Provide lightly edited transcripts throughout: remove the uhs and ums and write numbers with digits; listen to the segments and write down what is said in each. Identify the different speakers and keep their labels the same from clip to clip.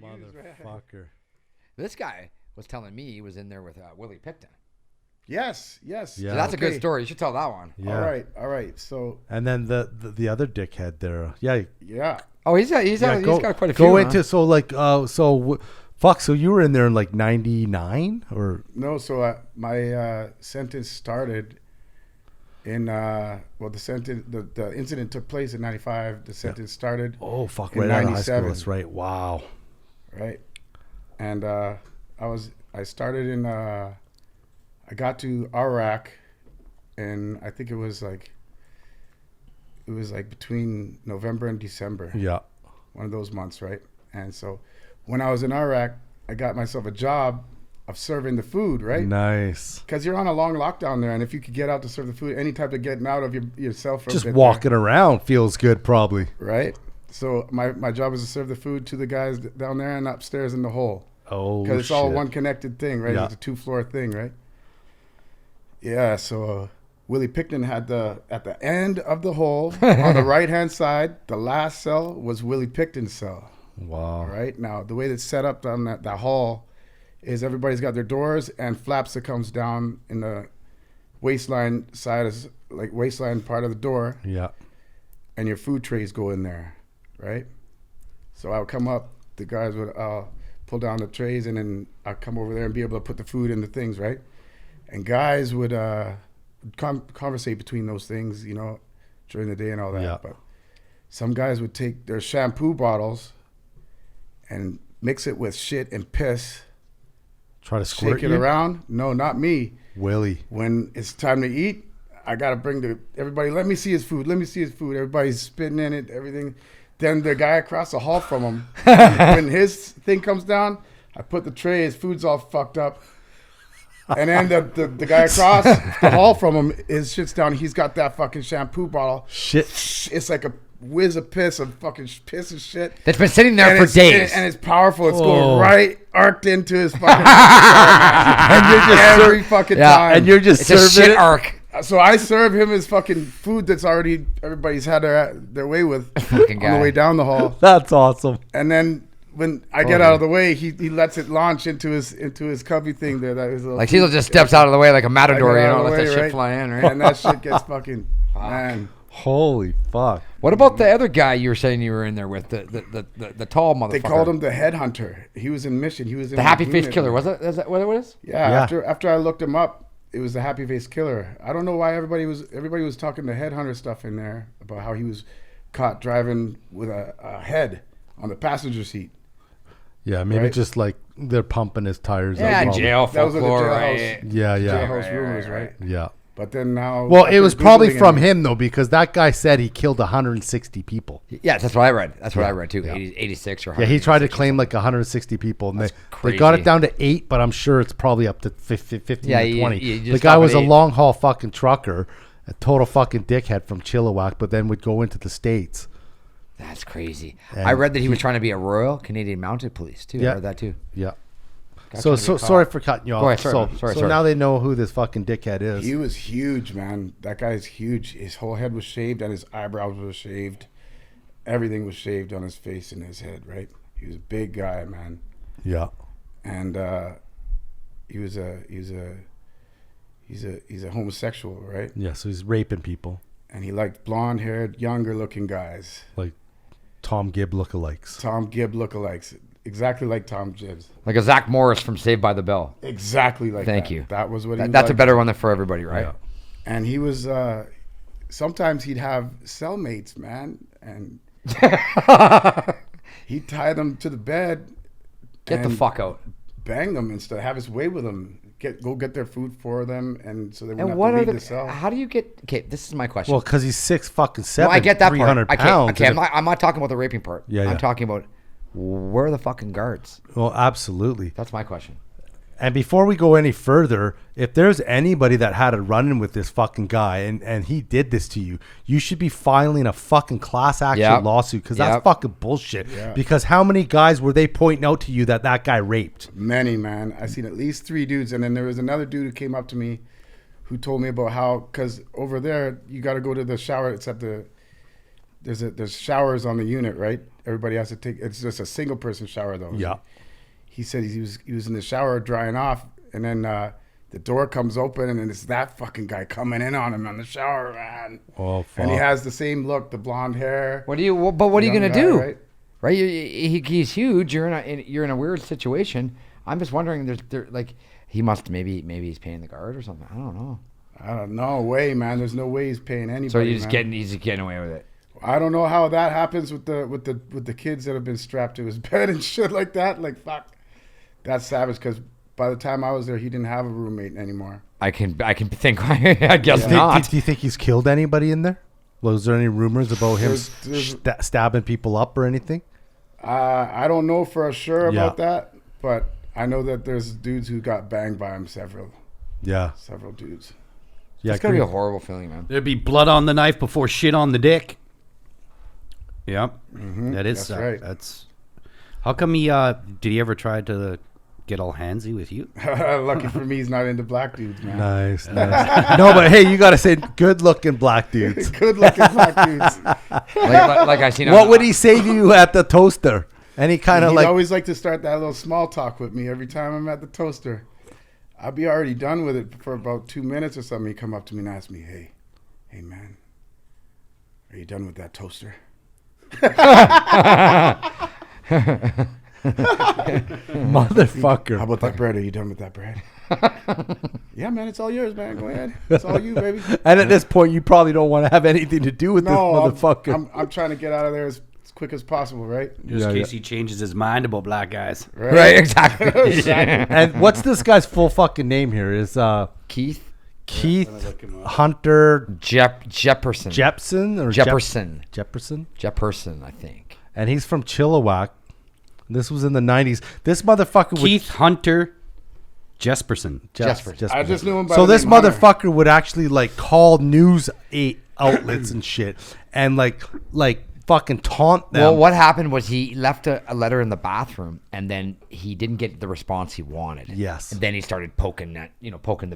Speaker 1: Motherfucker.
Speaker 2: This guy was telling me he was in there with Willie Pickton.
Speaker 3: Yes.
Speaker 1: Yeah.
Speaker 2: So that's a good story. You should tell that one.
Speaker 1: Yeah.
Speaker 3: All right. So.
Speaker 1: And then the other dickhead there. Yeah.
Speaker 2: Oh, he's got quite a few.
Speaker 1: Go into so you were in there in like 99 or
Speaker 3: no? So my sentence started in the incident took place in 95. The sentence started.
Speaker 1: Oh fuck!
Speaker 3: In
Speaker 1: right out of high school.
Speaker 3: 97.
Speaker 1: That's right. Wow.
Speaker 3: Right, and I started in. I got to Iraq, and I think it was like between November and December.
Speaker 1: Yeah.
Speaker 3: One of those months, right? And so when I was in Iraq, I got myself a job of serving the food, right?
Speaker 1: Nice.
Speaker 3: Because you're on a long lockdown there, and if you could get out to serve the food, any type of getting out of yourself for
Speaker 1: just
Speaker 3: a bit
Speaker 1: walking
Speaker 3: there,
Speaker 1: around feels good, probably.
Speaker 3: right? So my job was to serve the food to the guys down there and upstairs in the hole.
Speaker 1: Oh,
Speaker 3: because it's all one connected thing, right?
Speaker 1: Yeah.
Speaker 3: It's a 2-floor thing, right? Yeah. So Willie Pickton had at the end of the hole on the right hand side, the last cell was Willie Pickton's cell.
Speaker 1: Wow.
Speaker 3: Right now, the way that's set up on that hall is everybody's got their doors and flaps that comes down in the waistline side, is like waistline part of the door.
Speaker 1: Yeah.
Speaker 3: And your food trays go in there, right? So I would come up, the guys would pull down the trays, and then I'd come over there and be able to put the food in the things, right? And guys would conversate between those things, during the day and all that.
Speaker 1: Yeah.
Speaker 3: But some guys would take their shampoo bottles and mix it with shit and piss.
Speaker 1: Try to squirt
Speaker 3: shake it around. No, not me.
Speaker 1: Willie.
Speaker 3: When it's time to eat, I got to bring everybody, let me see his food. Let me see his food. Everybody's spitting in it, everything. Then the guy across the hall from him, when his thing comes down, I put the tray, his food's all fucked up. And then the guy across the hall from him, his shit's down. He's got that fucking shampoo bottle.
Speaker 1: Shit.
Speaker 3: It's like a whiz of piss, of fucking piss and shit.
Speaker 2: That's been sitting there for days.
Speaker 3: And it's powerful. It's going right, arced into his fucking
Speaker 1: and you're just
Speaker 3: every fucking time.
Speaker 1: And you're just
Speaker 2: it's a
Speaker 1: serving
Speaker 2: shit arc.
Speaker 3: So I serve him his fucking food that's already everybody's had their way with
Speaker 2: Fucking guy.
Speaker 3: on the way down the hall.
Speaker 1: That's awesome.
Speaker 3: And then when I get out of the way, he lets it launch into his cubby thing there. That is
Speaker 2: Like Cecil just steps out of the way like a matador, let that shit
Speaker 3: right?
Speaker 2: fly in, right?
Speaker 3: And that shit gets fucking man.
Speaker 1: Holy fuck.
Speaker 2: What about the other guy you were saying you were in there with, the tall motherfucker?
Speaker 3: They called him the headhunter. He was in mission. He was in
Speaker 2: the Happyface Killer. Was it? Is that what it was?
Speaker 3: Yeah. After I looked him up, it was the Happyface Killer. I don't know why everybody was talking the headhunter stuff in there about how he was caught driving with a head on the passenger seat.
Speaker 1: Yeah, maybe just like they're pumping his tires.
Speaker 2: Yeah, jail
Speaker 3: that was in the
Speaker 2: folklore,
Speaker 3: jailhouse.
Speaker 2: right?
Speaker 1: Yeah.
Speaker 3: Jailhouse rumors, right?
Speaker 1: Yeah.
Speaker 3: But then now,
Speaker 1: well, it was probably from him though, because that guy said he killed 160 people.
Speaker 2: Yeah, that's what I read. That's what I read too. Yeah. 86 or 100.
Speaker 1: Yeah, he tried to claim like 160 people, and they got it down to 8, but I'm sure it's probably up to 15 to 20. The guy was a long haul fucking trucker, a total fucking dickhead from Chilliwack, but then would go into the States.
Speaker 2: That's crazy.
Speaker 1: And
Speaker 2: I read that he was trying to be a Royal Canadian Mounted Police too.
Speaker 1: Yeah.
Speaker 2: I read that too.
Speaker 1: Yeah. So sorry for cutting you off.
Speaker 2: Sorry.
Speaker 1: Now they know who this fucking dickhead is.
Speaker 3: He was huge, man. That guy's huge. His whole head was shaved and his eyebrows were shaved. Everything was shaved on his face and his head, right? He was a big guy, man.
Speaker 1: Yeah.
Speaker 3: And he's a homosexual, right?
Speaker 1: Yeah, so he's raping people.
Speaker 3: And he liked blonde-haired, younger-looking guys.
Speaker 1: Like Tom Gibb lookalikes.
Speaker 3: Tom Gibb lookalikes. Exactly like Tom Gibbs.
Speaker 2: Like a Zach Morris from Saved by the Bell.
Speaker 3: Exactly like that.
Speaker 2: Thank you.
Speaker 3: That was what he
Speaker 2: That's
Speaker 3: liked.
Speaker 2: a better one for everybody, right?
Speaker 1: Yeah.
Speaker 3: And he was, sometimes he'd have cellmates, man. And he'd tie them to the bed.
Speaker 2: Get the fuck out.
Speaker 3: Bang them and stuff. Have his way with them. Go get their food for them, and so they wouldn't
Speaker 2: And
Speaker 3: have to
Speaker 2: what
Speaker 3: leave the cell.
Speaker 2: how do you get? Okay, this is my question.
Speaker 1: Well, because he's 6'7",
Speaker 2: I get that
Speaker 1: 300
Speaker 2: part.
Speaker 1: pounds.
Speaker 2: Okay, I'm not talking about the raping part.
Speaker 1: Yeah,
Speaker 2: I'm talking about where are the fucking guards?
Speaker 1: Well, absolutely.
Speaker 2: That's my question.
Speaker 1: And before we go any further, if there's anybody that had a run-in with this fucking guy and he did this to you, you should be filing a fucking class action lawsuit, because that's fucking bullshit.
Speaker 3: Yeah.
Speaker 1: Because how many guys were they pointing out to you that guy raped?
Speaker 3: Many, man. I seen at least 3 dudes, and then there was another dude who came up to me who told me about how, because over there you got to go to the shower. It's at there's showers on the unit, right? everybody has to take. It's just a single person shower though.
Speaker 1: Yeah.
Speaker 3: He said he was in the shower drying off, and then the door comes open, and then it's that fucking guy coming in on him on the shower, man.
Speaker 1: Oh, fuck.
Speaker 3: And he has the same look, the blonde hair.
Speaker 2: What are you gonna do?
Speaker 3: Right?
Speaker 2: He's huge. You're in a weird situation. I'm just wondering. There like he must maybe he's paying the guard or something. I don't know.
Speaker 3: I don't know. Way, man. There's no way he's paying anybody.
Speaker 2: So he's just getting away with it.
Speaker 3: I don't know how that happens with the kids that have been strapped to his bed and shit like that. Like fuck, that's savage. Because by the time I was there, he didn't have a roommate anymore.
Speaker 2: I can think. I guess not.
Speaker 1: Do you think he's killed anybody in there? Was there any rumors about him stabbing people up or anything?
Speaker 3: I don't know for sure about that, but I know that there's dudes who got banged by him. Several dudes.
Speaker 1: Yeah,
Speaker 2: it's gotta be a horrible feeling, man.
Speaker 4: There'd be blood on the knife before shit on the dick. Yep, that is.
Speaker 3: That's right.
Speaker 4: That's. How come he? Did he ever try to get all handsy with you?
Speaker 3: Lucky for me, he's not into black dudes, man.
Speaker 1: Nice. No, but hey, you gotta say good-looking black dudes.
Speaker 3: Good-looking black dudes.
Speaker 2: like I seen.
Speaker 1: What would he say to you at the toaster? Any kind of
Speaker 3: He'd
Speaker 1: like?
Speaker 3: always like to start that little small talk with me every time I'm at the toaster. I'd be already done with it for about 2 minutes or something. He'd come up to me and ask me, hey man, are you done with that toaster?
Speaker 1: Motherfucker.
Speaker 3: How about that bread? Are you done with that bread? Yeah, man, it's all yours, man. Go ahead. It's all you, baby.
Speaker 1: And at this point, you probably don't want to have anything to do with this motherfucker.
Speaker 3: I'm trying to get out of there as quick as possible, right?
Speaker 4: Just in case he changes his mind about black guys.
Speaker 2: Right, exactly.
Speaker 1: And what's this guy's full fucking name here? Is
Speaker 2: Keith
Speaker 1: Hunter
Speaker 2: Jesperson.
Speaker 1: Jesperson,
Speaker 2: I think.
Speaker 1: And he's from Chilliwack. This was in the 90s. This motherfucker
Speaker 4: Keith Hunter Jesperson.
Speaker 3: I just knew him by
Speaker 1: So
Speaker 3: the
Speaker 1: this
Speaker 3: name Hunter.
Speaker 1: motherfucker would actually like call news outlets and shit and like fucking taunt them.
Speaker 2: Well, what happened was he left a letter in the bathroom, and then he didn't get the response he wanted.
Speaker 1: Yes.
Speaker 2: And then he started poking the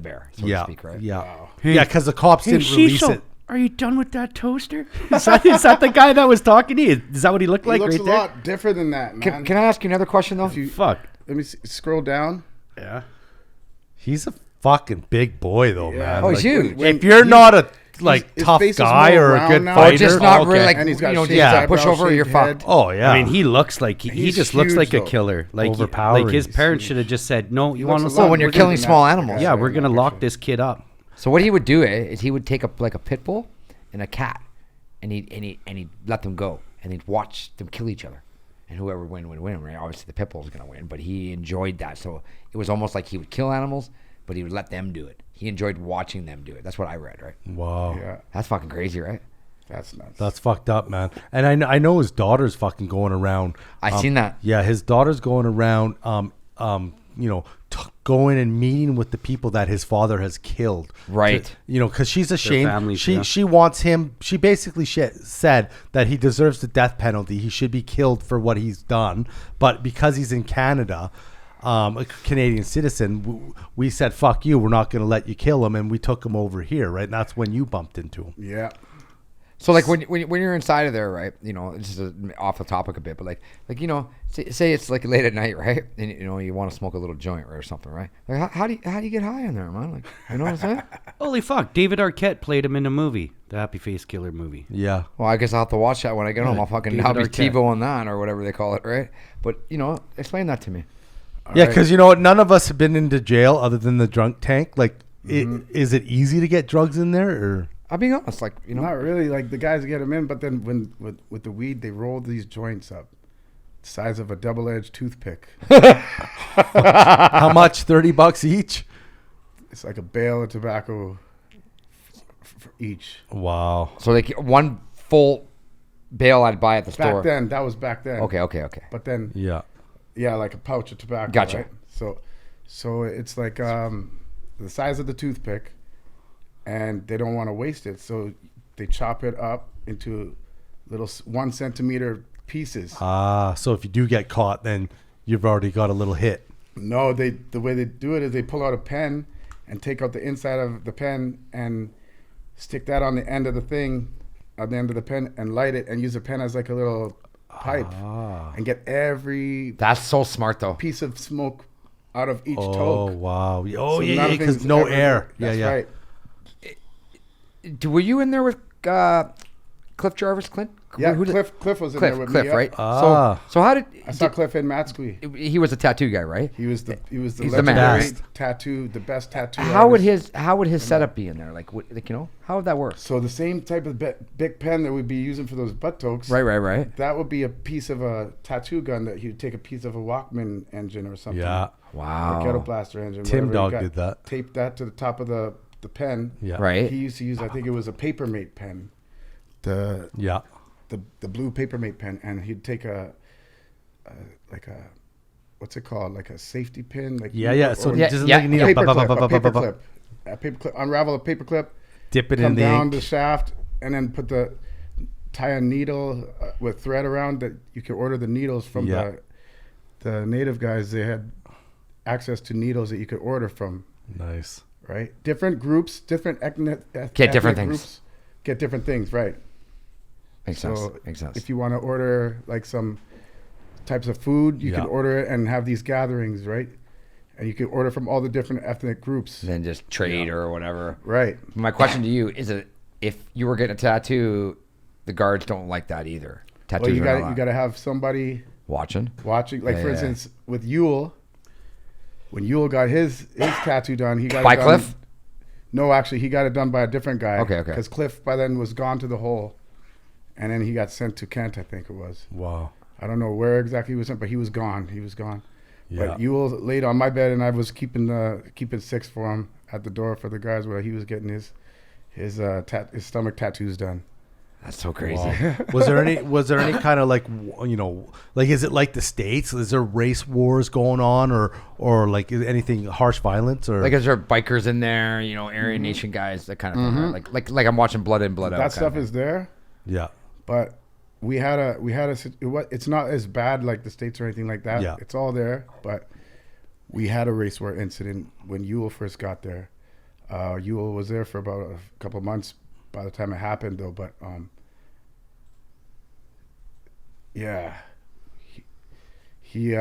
Speaker 2: bear, so to speak, right?
Speaker 1: Yeah.
Speaker 3: Wow.
Speaker 1: Yeah, because the cops didn't release it.
Speaker 4: Are you done with that toaster? Is that the guy that was talking to you? Is that what he looked like
Speaker 3: He looks
Speaker 4: right
Speaker 3: a
Speaker 4: there?
Speaker 3: lot different than that, man.
Speaker 2: Can I ask you another question, though?
Speaker 4: Fuck.
Speaker 3: Let me scroll down.
Speaker 4: Yeah.
Speaker 1: He's a fucking big boy, though, man.
Speaker 2: Oh, he's huge.
Speaker 1: If you're not a his
Speaker 3: tough
Speaker 1: face guy or a good
Speaker 3: now.
Speaker 1: fighter,
Speaker 2: Or just not really like,
Speaker 3: And he's got
Speaker 2: just
Speaker 3: shaved
Speaker 2: push
Speaker 3: eyebrows,
Speaker 2: over, you're
Speaker 3: shaved
Speaker 2: fucked.
Speaker 3: head.
Speaker 1: oh yeah.
Speaker 4: I mean, he looks like he
Speaker 3: He's
Speaker 4: just looks
Speaker 3: huge,
Speaker 4: like a
Speaker 3: though.
Speaker 4: killer. Like
Speaker 1: Overpowering.
Speaker 4: Like his
Speaker 1: He's
Speaker 4: parents
Speaker 1: huge.
Speaker 4: should have just said, "No, you want
Speaker 3: looks
Speaker 4: to
Speaker 3: a lot
Speaker 2: when you're
Speaker 3: bigger
Speaker 2: killing
Speaker 3: than
Speaker 2: small
Speaker 3: that.
Speaker 2: animals.
Speaker 4: Yeah, we're gonna
Speaker 3: Actually.
Speaker 4: lock this kid up."
Speaker 2: So what he would do is he would take a pit bull and a cat, and he'd let them go, and he'd watch them kill each other, and whoever win, right? Obviously the pit bull was gonna win, but he enjoyed that. So it was almost like he would kill animals, but he would let them do it. He enjoyed watching them do it. That's what I read, right?
Speaker 1: Wow.
Speaker 3: Yeah,
Speaker 2: That's fucking crazy, right?
Speaker 3: that's nuts.
Speaker 1: That's fucked up, man. And I know his daughter's fucking going around.
Speaker 2: I seen that.
Speaker 1: Yeah, his daughter's going around, going and meeting with the people that his father has killed.
Speaker 2: Right.
Speaker 1: Because she's ashamed.
Speaker 4: families,
Speaker 1: She wants him. She basically said that he deserves the death penalty. He should be killed for what he's done. But because he's in Canada, a Canadian citizen, we said, fuck you. We're not going to let you kill him. And we took him over here, right? And that's when you bumped into him.
Speaker 3: Yeah.
Speaker 2: So like when you're inside of there, right? This is off the topic a bit, but like say it's like late at night, right? And you want to smoke a little joint or something, right? Like how do you get high in there, man? Like, you know what I'm saying?
Speaker 4: Holy fuck! David Arquette played him in a movie, the Happyface Killer movie.
Speaker 1: Yeah.
Speaker 2: Well, I guess I'll have to watch that when I get home. I'll fucking
Speaker 4: David
Speaker 2: be
Speaker 4: Arquette.
Speaker 2: TiVo on that or whatever they call it, right? But explain that to me.
Speaker 1: Yeah, because you know what? None of us have been into jail other than the drunk tank. Like, is it easy to get drugs in there? Or
Speaker 2: I'm being honest, like
Speaker 3: Not really. Like the guys get them in, but then when with the weed, they roll these joints up, the size of a double-edged toothpick.
Speaker 1: how much? $30 each?
Speaker 3: It's like a bale of tobacco for each.
Speaker 1: Wow.
Speaker 2: So like one full bale I'd buy at the store.
Speaker 3: Back then, that was back then.
Speaker 2: Okay.
Speaker 3: But then,
Speaker 1: Yeah.
Speaker 3: like a pouch of tobacco.
Speaker 2: Gotcha.
Speaker 3: Right? So it's like the size of the toothpick, and they don't want to waste it, so they chop it up into little 1 centimeter pieces.
Speaker 1: So if you do get caught, then you've already got a little hit.
Speaker 3: No, the way they do it is they pull out a pen and take out the inside of the pen and stick that on the end of the thing, on the end of the pen, and light it and use the pen as like a little pipe and get every
Speaker 2: That's so smart though.
Speaker 3: piece of smoke out of each
Speaker 1: Oh,
Speaker 3: toke.
Speaker 1: wow.
Speaker 3: So
Speaker 1: Yeah,
Speaker 3: none of
Speaker 1: because
Speaker 3: things
Speaker 1: no
Speaker 3: ever-
Speaker 1: air.
Speaker 3: That's
Speaker 1: Yeah.
Speaker 3: right.
Speaker 2: Were you in there with Cliff Jarvis, Clint?
Speaker 3: Yeah,
Speaker 2: Who did-
Speaker 3: Cliff was in there with
Speaker 2: Cliff,
Speaker 3: me. Yeah.
Speaker 2: right?
Speaker 1: Ah.
Speaker 2: So how did
Speaker 3: I saw Cliff in Matsqui.
Speaker 2: he was a tattoo guy, right?
Speaker 3: He was the
Speaker 2: He's the
Speaker 3: legendary
Speaker 2: man.
Speaker 3: tattoo, the best tattoo.
Speaker 2: How would
Speaker 3: artist.
Speaker 2: his setup be in there? Like how would that work?
Speaker 3: So the same type of big pen that we'd be using for those butt tokes.
Speaker 2: Right.
Speaker 3: That would be a piece of a tattoo gun that he'd take a piece of a Walkman engine or something.
Speaker 1: Yeah.
Speaker 2: Wow.
Speaker 3: A Ghetto Blaster engine.
Speaker 1: Tim
Speaker 3: whatever he
Speaker 1: Dog
Speaker 3: got,
Speaker 1: did that.
Speaker 3: Taped that to the top of the pen.
Speaker 1: Yeah.
Speaker 2: Right.
Speaker 3: He used to use, I think it was a Papermate pen. The blue Papermate pen, and he'd take a what's it called, like a safety pin, like
Speaker 1: So
Speaker 2: Yeah,
Speaker 1: just
Speaker 2: yeah,
Speaker 1: like a needle.
Speaker 3: a paperclip, unravel a paperclip,
Speaker 1: Dip it
Speaker 3: come
Speaker 1: in the
Speaker 3: down
Speaker 1: ink.
Speaker 3: the shaft, and then tie a needle with thread around that. You could order the needles from the native guys. They had access to needles that you could order from.
Speaker 1: Nice.
Speaker 3: Right, different groups, different ethnic
Speaker 2: different things.
Speaker 3: groups get different things. Right.
Speaker 2: Makes sense.
Speaker 3: If you want to order like some types of food, you can order it and have these gatherings, right? And you can order from all the different ethnic groups.
Speaker 2: Then just trade or whatever.
Speaker 3: Right.
Speaker 2: My question to you is: if you were getting a tattoo, the guards don't like that either. Tattoos
Speaker 3: Well, you
Speaker 2: are
Speaker 3: got
Speaker 2: not
Speaker 3: to have somebody
Speaker 2: watching.
Speaker 3: Like for instance, with Yule, when Yule got his tattoo done, he got
Speaker 2: By
Speaker 3: it done,
Speaker 2: Cliff?
Speaker 3: No, actually, he got it done by a different guy.
Speaker 2: Okay.
Speaker 3: Because Cliff by then was gone to the hole, and then he got sent to Kent, I think it was.
Speaker 1: Wow.
Speaker 3: I don't know where exactly he was sent, but he was gone.
Speaker 1: Yeah.
Speaker 3: But Yule laid on my bed, and I was keeping 6 for him at the door for the guys where he was getting his stomach tattoos done.
Speaker 2: That's so crazy.
Speaker 1: Wow. Was there any kind of like is it like the States? Is there race wars going on or like anything harsh violence or
Speaker 2: Like is there bikers in there? Aryan Nation guys, that kind of thing. Right? Like I'm watching Blood In, Blood Out.
Speaker 3: That stuff is there.
Speaker 1: Yeah.
Speaker 3: But it's not as bad like the States or anything like that.
Speaker 1: Yeah.
Speaker 3: It's all there, but we had a race war incident when Yule first got there. Yule was there for about a couple of months by the time it happened though, but he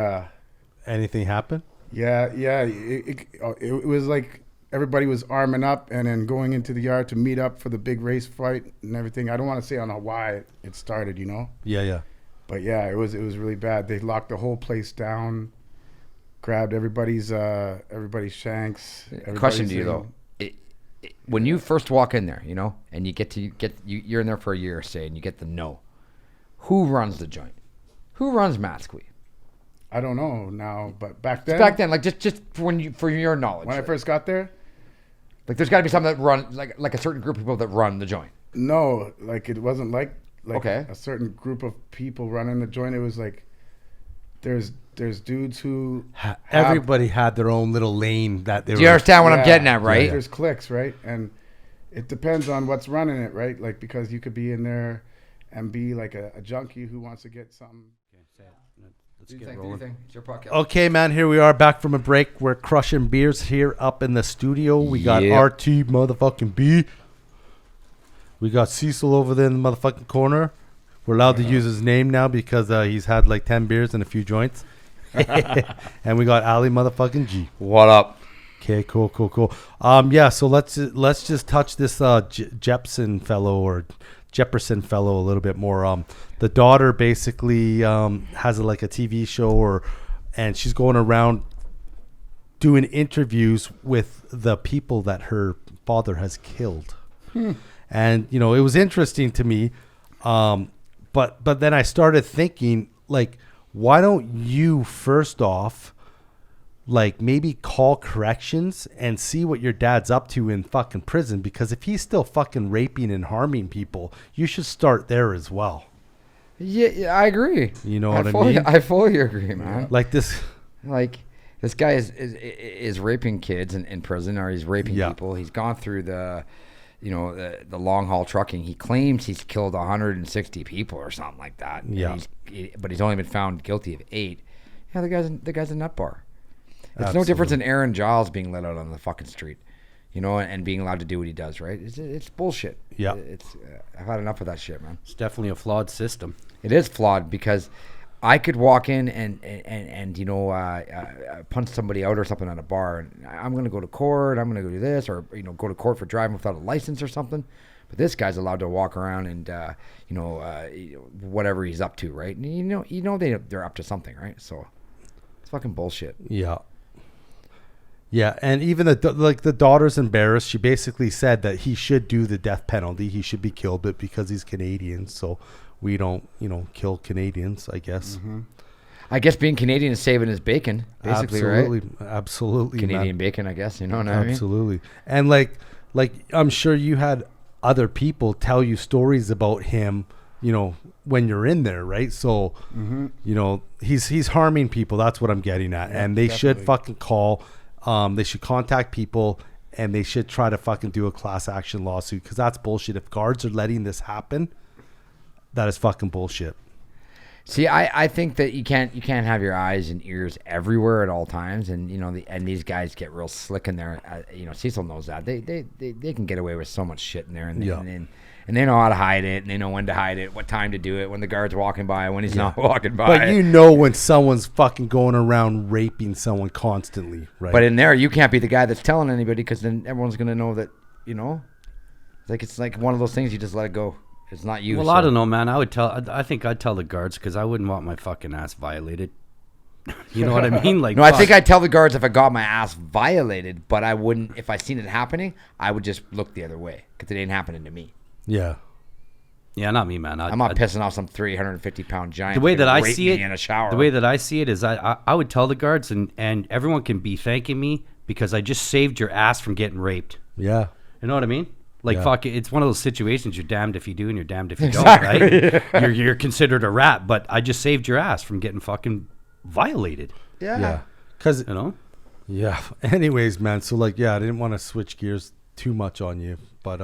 Speaker 1: Anything happen?
Speaker 3: it was like everybody was arming up and then going into the yard to meet up for the big race fight and everything. I don't want to say on why it started,
Speaker 1: Yeah.
Speaker 3: But yeah, it was really bad. They locked the whole place down, grabbed everybody's shanks.
Speaker 2: Question to you though: when you first walk in there, and you're in there for a year, say, and you get the no, who runs the joint? Who runs Matsqui?
Speaker 3: I don't know now, but back then,
Speaker 2: like just for your knowledge,
Speaker 3: when I first got there,
Speaker 2: like there's got to be some that run like a certain group of people that run the joint.
Speaker 3: no, like it wasn't like
Speaker 2: Okay.
Speaker 3: a certain group of people running the joint. It was like there's dudes who
Speaker 1: Everybody had their own little lane that they
Speaker 2: Do you understand what I'm getting at, right?
Speaker 3: There's cliques, right? And it depends on what's running it, right? Like because you could be in there and be like a junkie who wants to get something.
Speaker 2: Do you think? It's your podcast.
Speaker 1: Okay, man, here we are back from a break. We're crushing beers here up in the studio. We got
Speaker 2: Yep.
Speaker 1: RT motherfucking B. We got Cecil over there in the motherfucking corner. We're allowed to use his name now because he's had like 10 beers and a few joints. And we got Ali motherfucking G.
Speaker 2: What up?
Speaker 1: Okay, cool. Yeah, so let's just touch this Jesperson fellow a little bit more. The daughter basically has a TV show and she's going around doing interviews with the people that her father has killed. And it was interesting to me. But then I started thinking, like, why don't you first off maybe call corrections and see what your dad's up to in fucking prison? Because if he's still fucking raping and harming people, you should start there as well.
Speaker 2: Yeah, I agree.
Speaker 1: You know what I mean?
Speaker 2: I fully agree, man.
Speaker 1: Like this
Speaker 2: Guy is raping kids in prison, or he's raping people. He's gone through the long haul trucking. He claims he's killed 160 people or something like that.
Speaker 1: Yeah.
Speaker 2: But he's only been found guilty of 8. Yeah, the guy's a nut bar. It's no difference than Aaron Giles being let out on the fucking street. you know, and being allowed to do what he does, right? It's bullshit.
Speaker 1: Yeah.
Speaker 2: I've had enough of that shit, man.
Speaker 4: It's definitely a flawed system.
Speaker 2: It is flawed because I could walk in and you know, punch somebody out or something at a bar, and I'm going to go to court, I'm going to go do this, or, you know, go to court for driving without a license or something. But this guy's allowed to walk around and, you know, whatever he's up to, right? And you know they're up to something, right? So it's fucking bullshit.
Speaker 1: Yeah. Yeah, and even the daughter's embarrassed. She basically said that he should do the death penalty. He should be killed, but because he's Canadian, so we don't, you know, kill Canadians, I guess.
Speaker 3: Mm-hmm.
Speaker 2: I guess being Canadian is saving his bacon, basically, right?
Speaker 1: Absolutely.
Speaker 2: Canadian bacon, I guess. You know what I mean?
Speaker 1: Absolutely. And like I'm sure you had other people tell you stories about him, you know, when you're in there, right? So, you know, he's harming people. That's what I'm getting at. Yeah, and they should fucking call. They should contact people, and they should try to fucking do a class action lawsuit, because that's bullshit. If guards are letting this happen, that is fucking bullshit.
Speaker 2: See, I think that you can't have your eyes and ears everywhere at all times, and you know, and these guys get real slick in there. You know, Cecil knows that they can get away with so much shit in there, and they know how to hide it, and they know when to hide it, what time to do it, when the guard's walking by, when he's not walking by.
Speaker 1: But you know when someone's fucking going around raping someone constantly, right?
Speaker 2: But in there, you can't be the guy that's telling anybody, because then everyone's gonna know that, you know, it's like one of those things, you just let it go. It's not you.
Speaker 4: Well, so. I don't know, man. I think I'd tell the guards, because I wouldn't want my fucking ass violated. You know what I mean? Like,
Speaker 2: no, I think I'd tell the guards if I got my ass violated, but I wouldn't, if I seen it happening, I would just look the other way, because it ain't happening to me.
Speaker 1: Yeah.
Speaker 4: Yeah, not me, man.
Speaker 2: I'm not pissing off some 350-pound giant.
Speaker 4: The way that I see it,
Speaker 2: in a shower.
Speaker 4: The way that I see it is, I would tell the guards, and everyone can be thanking me because I just saved your ass from getting raped.
Speaker 1: Yeah.
Speaker 4: You know what I mean? Like, fuck it. It's one of those situations, you're damned if you do and you're damned if you don't, right? Yeah. You're considered a rat, but I just saved your ass from getting fucking violated.
Speaker 1: Yeah. Because,
Speaker 4: you know?
Speaker 1: Yeah. Anyways, man. So, like, I didn't want to switch gears too much on you, but,